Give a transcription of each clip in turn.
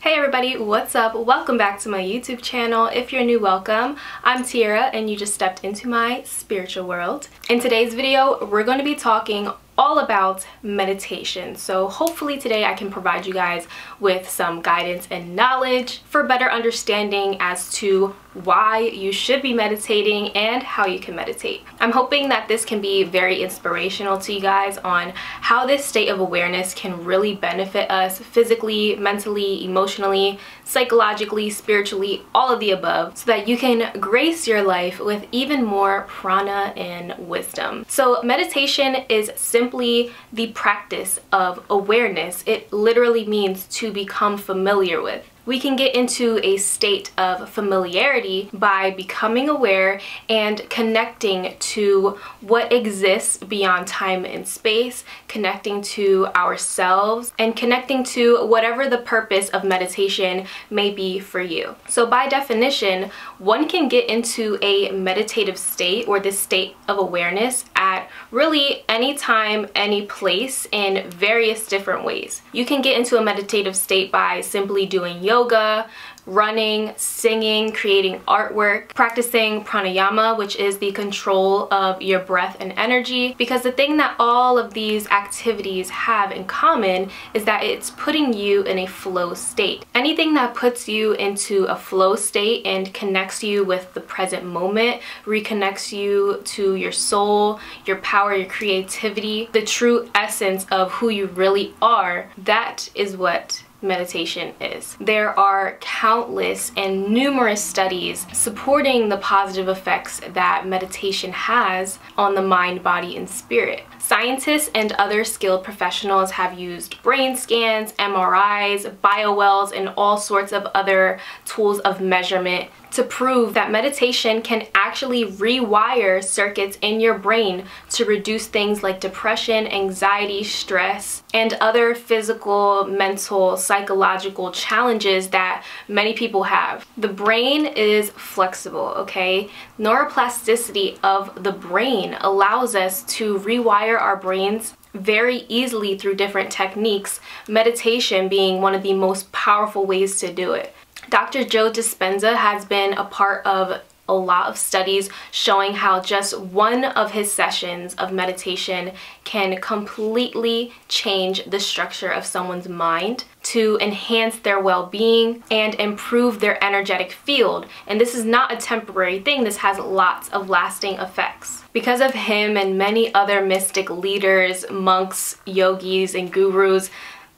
Hey everybody, what's up? Welcome back to my YouTube channel. If you're new, welcome. I'm Tiara and you just stepped into my spiritual world. In today's video, we're going to be talking all about meditation. So hopefully today I can provide you guys with some guidance and knowledge for better understanding as to why you should be meditating and how you can meditate. I'm hoping that this can be very inspirational to you guys on how this state of awareness can really benefit us physically, mentally, emotionally, psychologically, spiritually, all of the above, so that you can grace your life with even more prana and wisdom. So meditation is simply the practice of awareness. It literally means to become familiar with. We can get into a state of familiarity by becoming aware and connecting to what exists beyond time and space, connecting to ourselves, and connecting to whatever the purpose of meditation may be for you. So by definition, one can get into a meditative state or this state of awareness at really any time, any place in various different ways. You can get into a meditative state by simply doing yoga, running, singing, creating artwork, practicing pranayama, which is the control of your breath and energy. Because the thing that all of these activities have in common is that it's putting you in a flow state. Anything that puts you into a flow state and connects you with the present moment, reconnects you to your soul, your power, your creativity, the true essence of who you really are, that is what meditation is. There are countless and numerous studies supporting the positive effects that meditation has on the mind, body, and spirit. Scientists and other skilled professionals have used brain scans, MRIs, biowells, and all sorts of other tools of measurement to prove that meditation can actually rewire circuits in your brain to reduce things like depression, anxiety, stress, and other physical, mental, psychological challenges that many people have. The brain is flexible, okay? Neuroplasticity of the brain allows us to rewire our brains very easily through different techniques, meditation being one of the most powerful ways to do it. Dr. Joe Dispenza has been a part of a lot of studies showing how just one of his sessions of meditation can completely change the structure of someone's mind to enhance their well-being and improve their energetic field. And this is not a temporary thing. This has lots of lasting effects. Because of him and many other mystic leaders, monks, yogis, and gurus,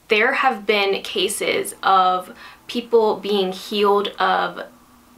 there have been cases of people being healed of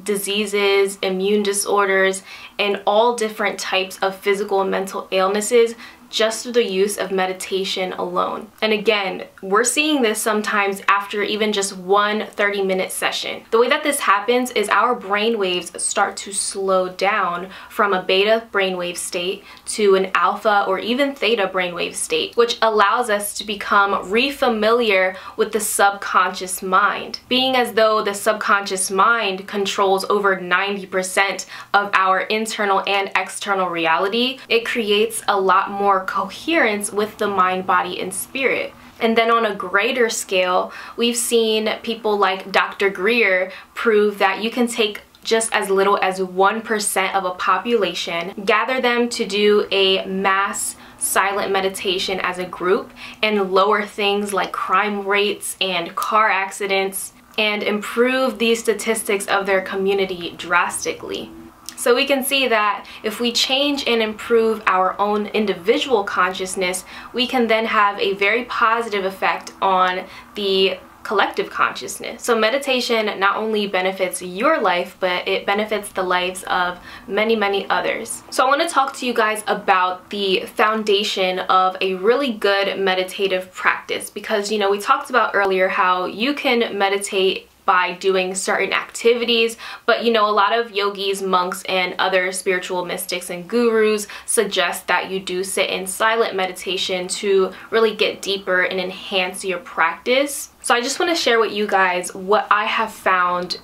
diseases, immune disorders, and all different types of physical and mental illnesses just through the use of meditation alone. And again, we're seeing this sometimes after even just one 30-minute session. The way that this happens is our brain waves start to slow down from a beta brainwave state to an alpha or even theta brainwave state, which allows us to become refamiliar with the subconscious mind, being as though the subconscious mind controls over 90% of our internal and external reality. It creates a lot more coherence with the mind, body, and spirit. And then on a greater scale, we've seen people like Dr. Greer prove that you can take just as little as 1% of a population, gather them to do a mass silent meditation as a group, and lower things like crime rates and car accidents, and improve the statistics of their community drastically. So we can see that if we change and improve our own individual consciousness, we can then have a very positive effect on the collective consciousness. So meditation not only benefits your life, but it benefits the lives of many, many others. So I want to talk to you guys about the foundation of a really good meditative practice, because, you know, we talked about earlier how you can meditate by doing certain activities, but you know, a lot of yogis, monks, and other spiritual mystics and gurus suggest that you do sit in silent meditation to really get deeper and enhance your practice. So I just want to share with you guys what I have found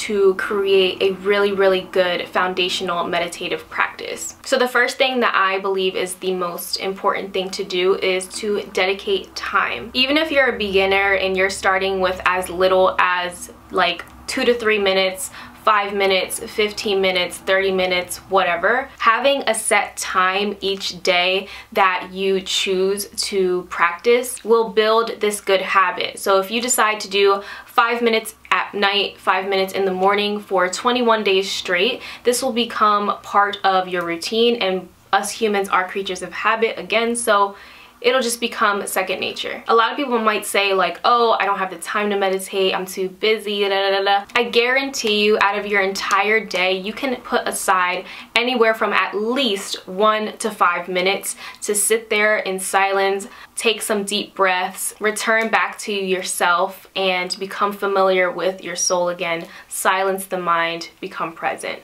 to create a really good foundational meditative practice. So the first thing that I believe is the most important thing to do is to dedicate time. Even if you're a beginner and you're starting with as little as like 2 to 3 minutes, 5 minutes, 15 minutes, 30 minutes, whatever. Having a set time each day that you choose to practice will build this good habit. So if you decide to do 5 minutes at night, 5 minutes in the morning for 21 days straight, this will become part of your routine, and us humans are creatures of habit again, so it'll just become second nature. A lot of people might say like, oh, I don't have the time to meditate, I'm too busy, da, da, da, da. I guarantee you, out of your entire day, you can put aside anywhere from at least 1 to 5 minutes to sit there in silence, take some deep breaths, return back to yourself, and become familiar with your soul again. Silence the mind, become present.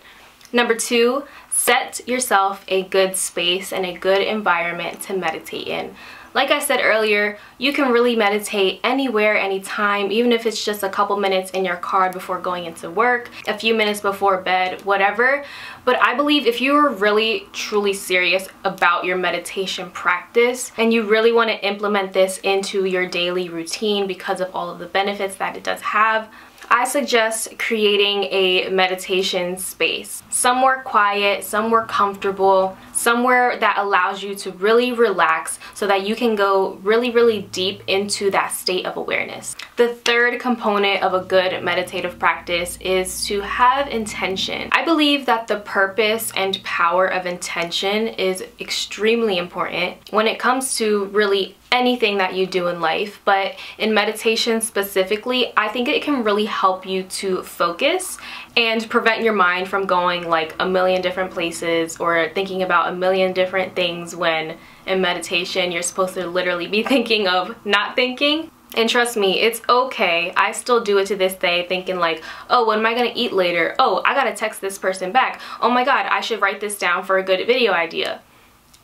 Number 2, set yourself a good space and a good environment to meditate in. Like I said earlier, you can really meditate anywhere, anytime, even if it's just a couple minutes in your car before going into work, a few minutes before bed, whatever. But I believe if you're really truly serious about your meditation practice and you really want to implement this into your daily routine because of all of the benefits that it does have, I suggest creating a meditation space. Somewhere quiet, somewhere comfortable, somewhere that allows you to really relax so that you can go really deep into that state of awareness. The third component of a good meditative practice is to have intention. I believe that the purpose and power of intention is extremely important when it comes to really anything that you do in life, but in meditation specifically, I think it can really help you to focus and prevent your mind from going like a million different places or thinking about a million different things, when in meditation you're supposed to literally be thinking of not thinking. And trust me, it's okay. I still do it to this day, thinking like, oh, what am I gonna eat later? Oh, I gotta text this person back. Oh my god, I should write this down for a good video idea.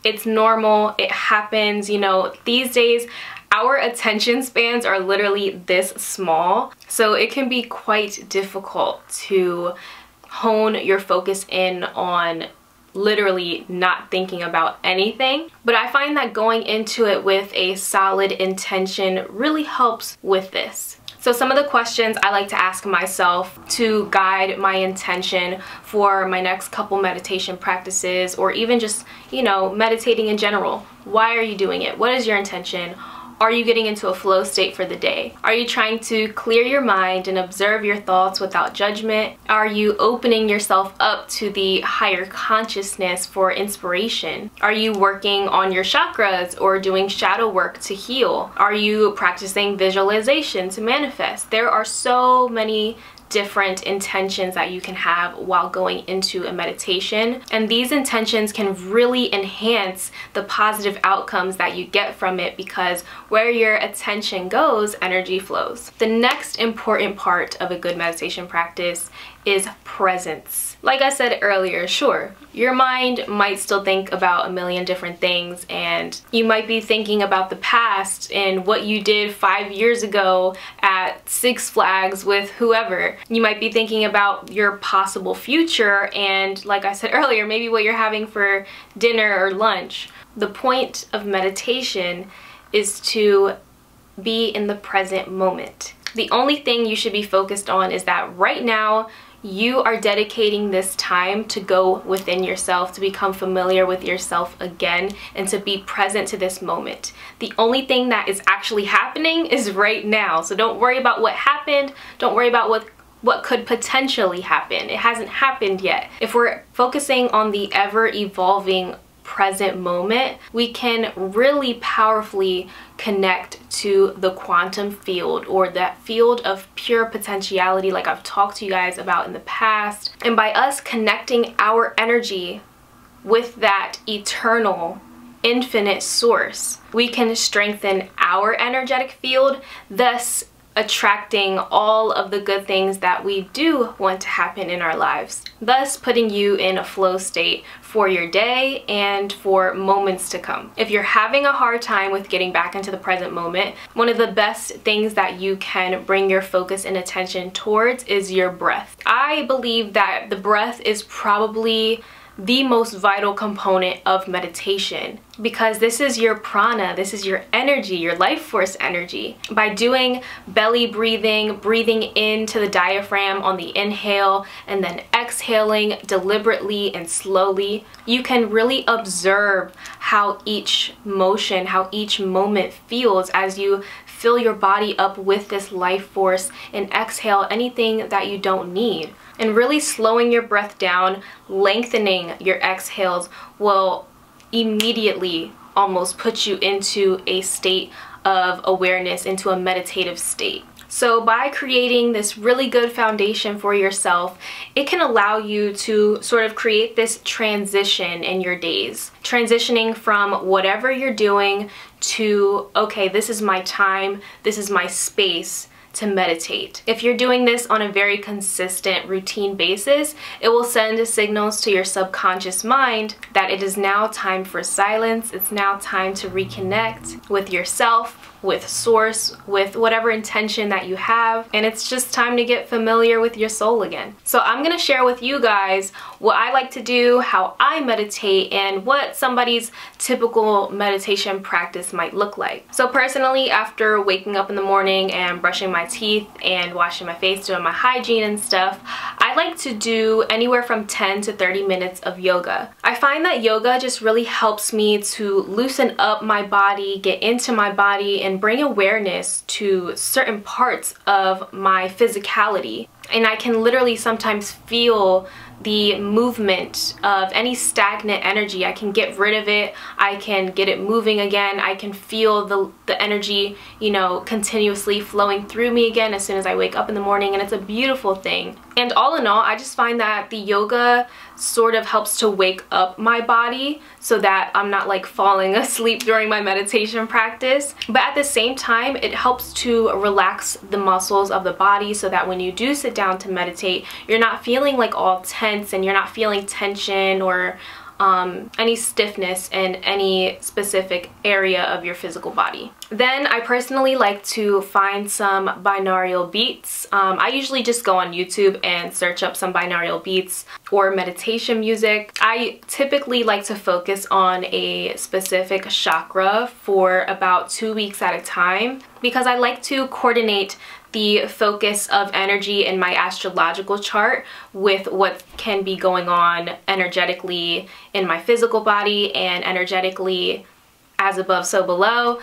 It's normal, it happens, you know. These days, our attention spans are literally this small, so it can be quite difficult to hone your focus in on literally not thinking about anything. But I find that going into it with a solid intention really helps with this. So some of the questions I like to ask myself to guide my intention for my next couple meditation practices, or even just, you know, meditating in general. Why are you doing it? What is your intention? Are you getting into a flow state for the day? Are you trying to clear your mind and observe your thoughts without judgment? Are you opening yourself up to the higher consciousness for inspiration? Are you working on your chakras or doing shadow work to heal? Are you practicing visualization to manifest? There are so many different intentions that you can have while going into a meditation, and these intentions can really enhance the positive outcomes that you get from it, because where your attention goes, energy flows. The next important part of a good meditation practice is presence. Like I said earlier, sure, your mind might still think about a million different things, and you might be thinking about the past and what you did 5 years ago at Six Flags with whoever. You might be thinking about your possible future and, like I said earlier, maybe what you're having for dinner or lunch. The point of meditation is to be in the present moment. The only thing you should be focused on is that right now you are dedicating this time to go within yourself, to become familiar with yourself again, and to be present to this moment. The only thing that is actually happening is right now. So don't worry about what happened. Don't worry about what could potentially happen. It hasn't happened yet. If we're focusing on the ever-evolving present moment, we can really powerfully connect to the quantum field, or that field of pure potentiality like I've talked to you guys about in the past. And by us connecting our energy with that eternal, infinite source, we can strengthen our energetic field, thus attracting all of the good things that we do want to happen in our lives, thus putting you in a flow state for your day and for moments to come. If you're having a hard time with getting back into the present moment, one of the best things that you can bring your focus and attention towards is your breath. I believe that the breath is probably the most vital component of meditation, because this is your prana, this is your energy, your life force energy. By doing belly breathing, breathing into the diaphragm on the inhale and then exhaling deliberately and slowly, you can really observe how each motion, how each moment feels as you fill your body up with this life force and exhale anything that you don't need. And really slowing your breath down, lengthening your exhales will immediately almost put you into a state of awareness, into a meditative state. So by creating this really good foundation for yourself, it can allow you to sort of create this transition in your days. Transitioning from whatever you're doing to, okay, this is my time, this is my space to meditate. If you're doing this on a very consistent routine basis, it will send signals to your subconscious mind that it is now time for silence. It's now time to reconnect with yourself, with source, with whatever intention that you have, and it's just time to get familiar with your soul again. So I'm gonna share with you guys what I like to do, how I meditate, and what somebody's typical meditation practice might look like. So personally, after waking up in the morning and brushing my teeth and washing my face, doing my hygiene and stuff, I like to do anywhere from 10 to 30 minutes of yoga. I find that yoga just really helps me to loosen up my body, get into my body, and bring awareness to certain parts of my physicality. And I can literally sometimes feel the movement of any stagnant energy. I can get rid of it, I can get it moving again, I can feel the energy, you know, continuously flowing through me again as soon as I wake up in the morning, and it's a beautiful thing. And all in all, I just find that the yoga sort of helps to wake up my body so that I'm not like falling asleep during my meditation practice. But at the same time, it helps to relax the muscles of the body so that when you do sit down to meditate, you're not feeling like all tense and you're not feeling tension or any stiffness in any specific area of your physical body. Then I personally like to find some binaural beats. I usually just go on YouTube and search up some binaural beats or meditation music. I typically like to focus on a specific chakra for about 2 weeks at a time because I like to coordinate the focus of energy in my astrological chart with what can be going on energetically in my physical body and energetically as above so below.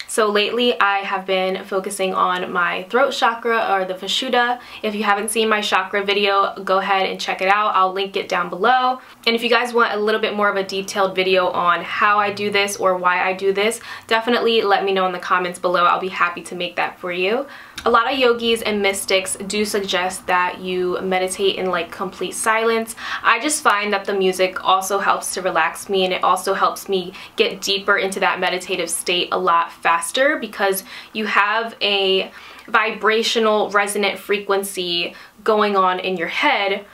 So lately I have been focusing on my throat chakra, or the Vishuddha. If you haven't seen my chakra video, go ahead and check it out. I'll link it down below. And if you guys want a little bit more of a detailed video on how I do this or why I do this, definitely let me know in the comments below. I'll be happy to make that for you. A lot of yogis and mystics do suggest that you meditate in like complete silence. I just find that the music also helps to relax me, and it also helps me get deeper into that meditative state a lot faster because you have a vibrational resonant frequency going on in your head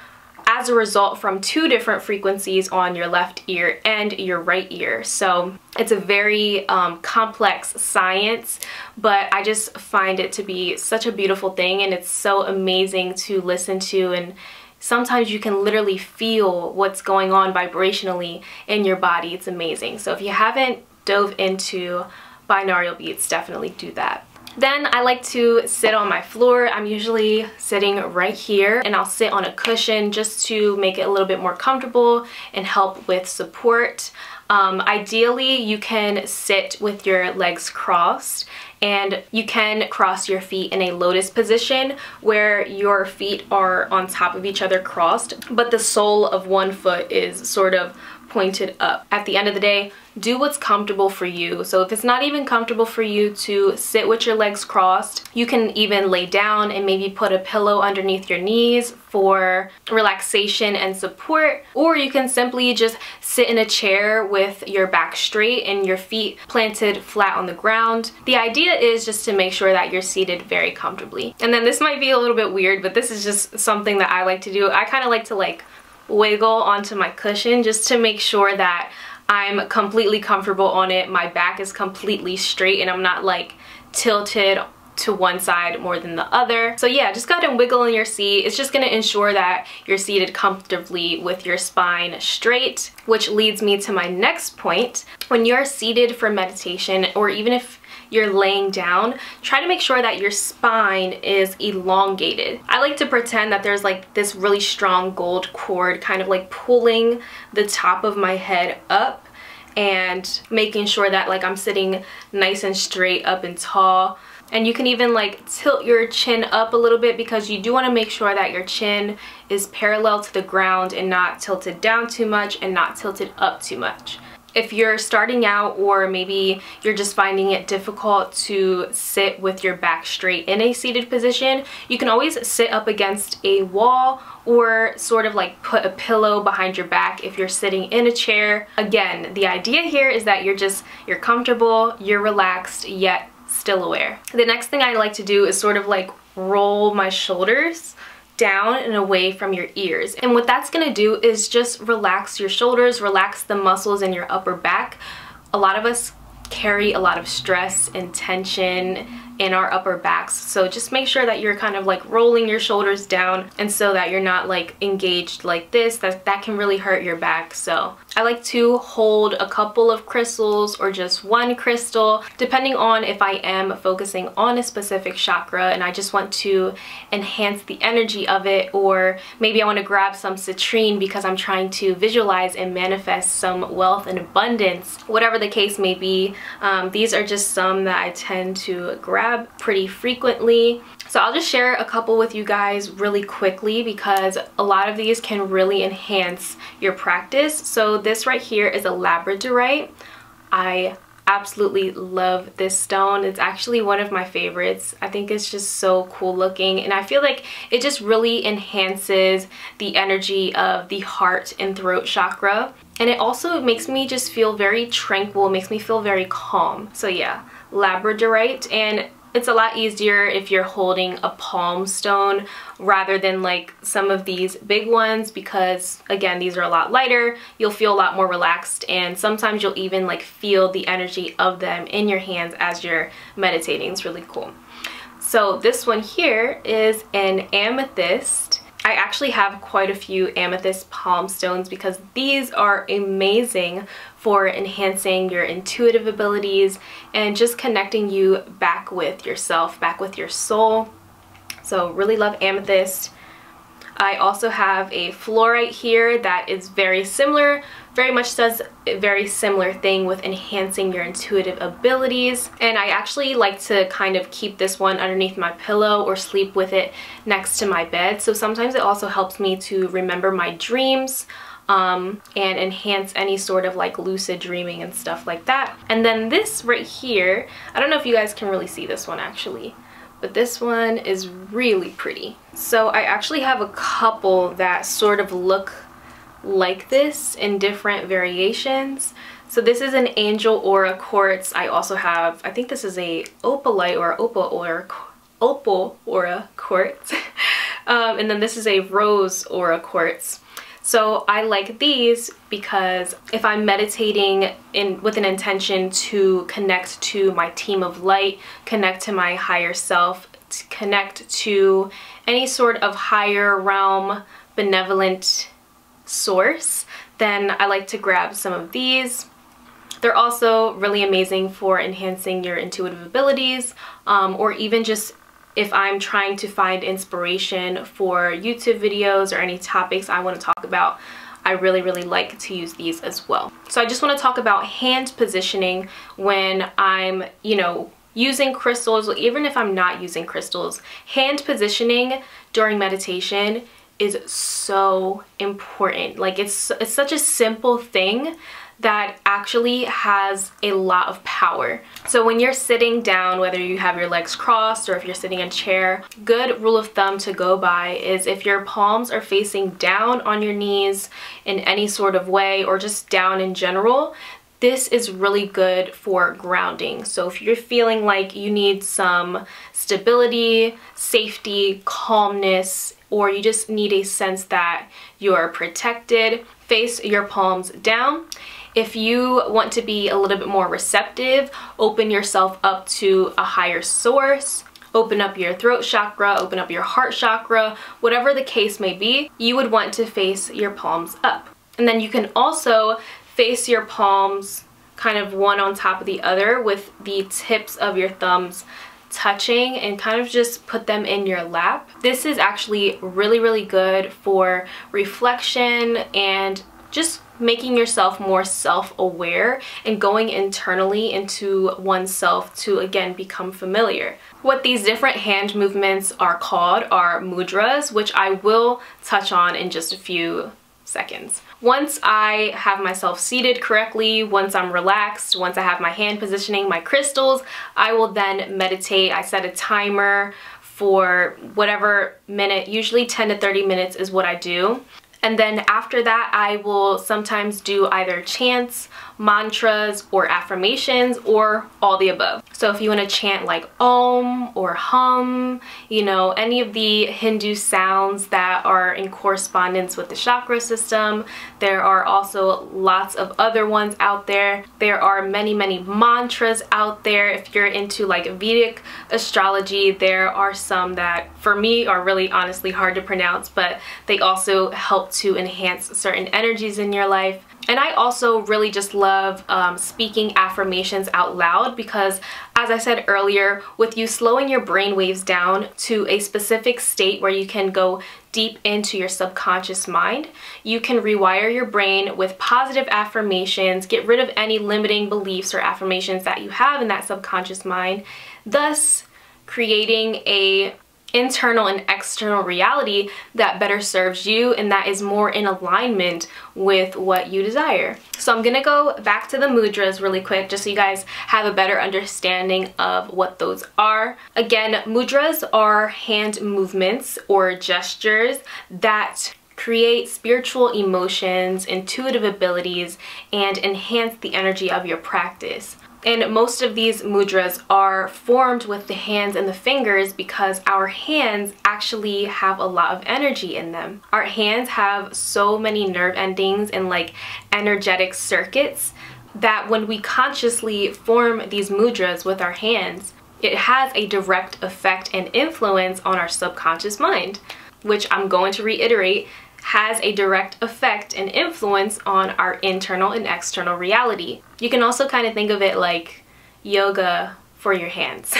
as a result from 2 different frequencies on your left ear and your right ear. So it's a very complex science, but I just find it to be such a beautiful thing, and it's so amazing to listen to, and sometimes you can literally feel what's going on vibrationally in your body. It's amazing. So if you haven't dove into binaural beats, definitely do that. Then I like to sit on my floor. I'm usually sitting right here, and I'll sit on a cushion just to make it a little bit more comfortable and help with support. Ideally, you can sit with your legs crossed, and you can cross your feet in a lotus position where your feet are on top of each other crossed, but the sole of one foot is sort of pointed up. At the end of the day, do what's comfortable for you. So if it's not even comfortable for you to sit with your legs crossed, you can even lay down and maybe put a pillow underneath your knees for relaxation and support, or you can simply just sit in a chair with your back straight and your feet planted flat on the ground. The idea is just to make sure that you're seated very comfortably. And then this might be a little bit weird, but this is just something that I like to do. I kind of like to like wiggle onto my cushion just to make sure that I'm completely comfortable on it. My back is completely straight and I'm not like tilted to one side more than the other. So yeah, just go ahead and wiggle in your seat. It's just going to ensure that you're seated comfortably with your spine straight, which leads me to my next point. When you're seated for meditation, or even if you're laying down, try to make sure that your spine is elongated. I like to pretend that there's like this really strong gold cord kind of like pulling the top of my head up and making sure that like I'm sitting nice and straight up and tall. And you can even like tilt your chin up a little bit, because you do want to make sure that your chin is parallel to the ground and not tilted down too much and not tilted up too much. If you're starting out, or maybe you're just finding it difficult to sit with your back straight in a seated position, you can always sit up against a wall or sort of like put a pillow behind your back if you're sitting in a chair. Again, the idea here is that you're comfortable, you're relaxed, yet still aware. The next thing I like to do is sort of like roll my shoulders down and away from your ears. And what that's gonna do is just relax your shoulders, relax the muscles in your upper back. A lot of us carry a lot of stress and tension in our upper backs, so just make sure that you're kind of like rolling your shoulders down, and so that you're not like engaged like this. That can really hurt your back. So I like to hold a couple of crystals or just one crystal, depending on if I am focusing on a specific chakra and I just want to enhance the energy of it, or maybe I want to grab some citrine because I'm trying to visualize and manifest some wealth and abundance. Whatever the case may be, these are just some that I tend to grab pretty frequently. So I'll just share a couple with you guys really quickly, because a lot of these can really enhance your practice. So this right here is a labradorite. I absolutely love this stone. It's actually one of my favorites. I think it's just so cool looking, and I feel like it just really enhances the energy of the heart and throat chakra. And it also makes me just feel very tranquil, makes me feel very calm. So yeah, labradorite. And it's a lot easier if you're holding a palm stone rather than like some of these big ones, because again, these are a lot lighter. You'll feel a lot more relaxed, and sometimes you'll even like feel the energy of them in your hands as you're meditating. It's really cool. So this one here is an amethyst. I actually have quite a few amethyst palm stones because these are amazing for enhancing your intuitive abilities and just connecting you back with yourself, back with your soul. So really love amethyst. I also have a fluorite here that is very similar, very much does a very similar thing with enhancing your intuitive abilities. And I actually like to kind of keep this one underneath my pillow or sleep with it next to my bed. So sometimes it also helps me to remember my dreams and enhance any sort of like lucid dreaming and stuff like that. And then this right here, I don't know if you guys can really see this one actually, but this one is really pretty. So I actually have a couple that sort of look like this in different variations. So this is an angel aura quartz. I also have, I think this is a opalite or opal aura quartz. And then this is a rose aura quartz. So I like these because if I'm meditating with an intention to connect to my team of light, connect to my higher self, to connect to any sort of higher realm, benevolent source, then I like to grab some of these. They're also really amazing for enhancing your intuitive abilities, or even just if I'm trying to find inspiration for YouTube videos or any topics I want to talk about. I really like to use these as well. So I just want to talk about hand positioning when I'm, using crystals, even if I'm not using crystals. Hand positioning during meditation is so important. Like it's such a simple thing that actually has a lot of power. So when you're sitting down, whether you have your legs crossed or if you're sitting in a chair, good rule of thumb to go by is if your palms are facing down on your knees in any sort of way, or just down in general, this is really good for grounding. So if you're feeling like you need some stability, safety, calmness, or you just need a sense that you're protected, face your palms down. If you want to be a little bit more receptive, open yourself up to a higher source, open up your throat chakra, open up your heart chakra, whatever the case may be, you would want to face your palms up. And then you can also face your palms kind of one on top of the other with the tips of your thumbs touching, and kind of just put them in your lap. This is actually really, really good for reflection and just making yourself more self-aware and going internally into oneself to again become familiar. What these different hand movements are called are mudras, which I will touch on in just a few seconds. Once I have myself seated correctly, once I'm relaxed, once I have my hand positioning, my crystals, I will then meditate. I set a timer for whatever minute, usually 10 to 30 minutes is what I do. And then after that, I will sometimes do either chants, mantras, or affirmations, or all the above. So if you want to chant like Om or Hum, you know, any of the Hindu sounds that are in correspondence with the chakra system. There are also lots of other ones out there. There are many, many mantras out there. If you're into like Vedic astrology, there are some that for me are really honestly hard to pronounce, but they also help to enhance certain energies in your life. And I also really just love speaking affirmations out loud because, as I said earlier, with you slowing your brain waves down to a specific state where you can go deep into your subconscious mind, you can rewire your brain with positive affirmations, get rid of any limiting beliefs or affirmations that you have in that subconscious mind, thus creating a internal and external reality that better serves you and that is more in alignment with what you desire. So I'm gonna go back to the mudras really quick just so you guys have a better understanding of what those are. Again, mudras are hand movements or gestures that create spiritual emotions, intuitive abilities, and enhance the energy of your practice. And most of these mudras are formed with the hands and the fingers because our hands actually have a lot of energy in them. Our hands have so many nerve endings and like energetic circuits that when we consciously form these mudras with our hands, it has a direct effect and influence on our subconscious mind, which I'm going to reiterate has a direct effect and influence on our internal and external reality. You can also kind of think of it like yoga for your hands.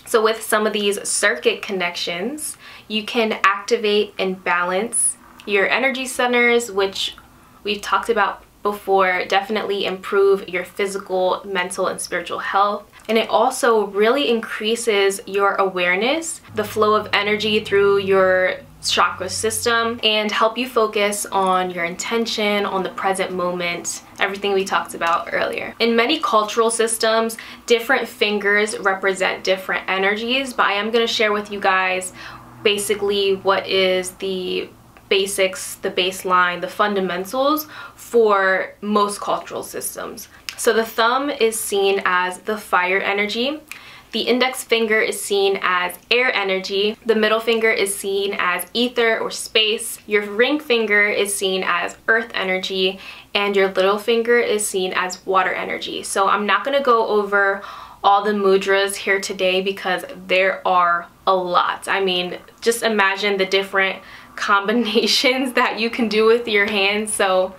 So with some of these circuit connections, you can activate and balance your energy centers, which we've talked about before, definitely improve your physical, mental, and spiritual health. And it also really increases your awareness, the flow of energy through your chakra system, and help you focus on your intention, on the present moment, everything we talked about earlier. In many cultural systems, different fingers represent different energies, but I am going to share with you guys basically what is the basics, the baseline, the fundamentals for most cultural systems. So the thumb is seen as the fire energy. The index finger is seen as air energy. The middle finger is seen as ether or space. Your ring finger is seen as earth energy, and your little finger is seen as water energy. So I'm not going to go over all the mudras here today because there are a lot. I mean, just imagine the different combinations that you can do with your hands. So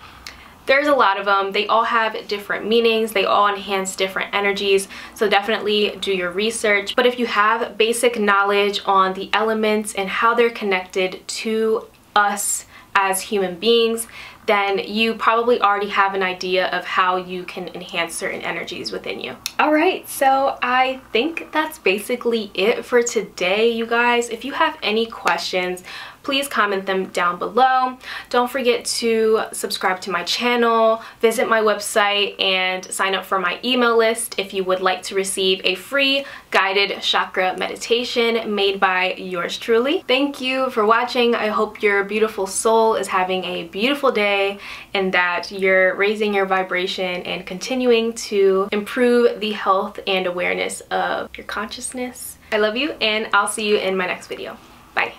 there's a lot of them. They all have different meanings. They all enhance different energies. So definitely do your research. But if you have basic knowledge on the elements and how they're connected to us as human beings, then you probably already have an idea of how you can enhance certain energies within you. Alright, so I think that's basically it for today, you guys. If you have any questions, please comment them down below. Don't forget to subscribe to my channel, visit my website, and sign up for my email list if you would like to receive a free guided chakra meditation made by yours truly. Thank you for watching. I hope your beautiful soul is having a beautiful day and that you're raising your vibration and continuing to improve the health and awareness of your consciousness. I love you, and I'll see you in my next video. Bye.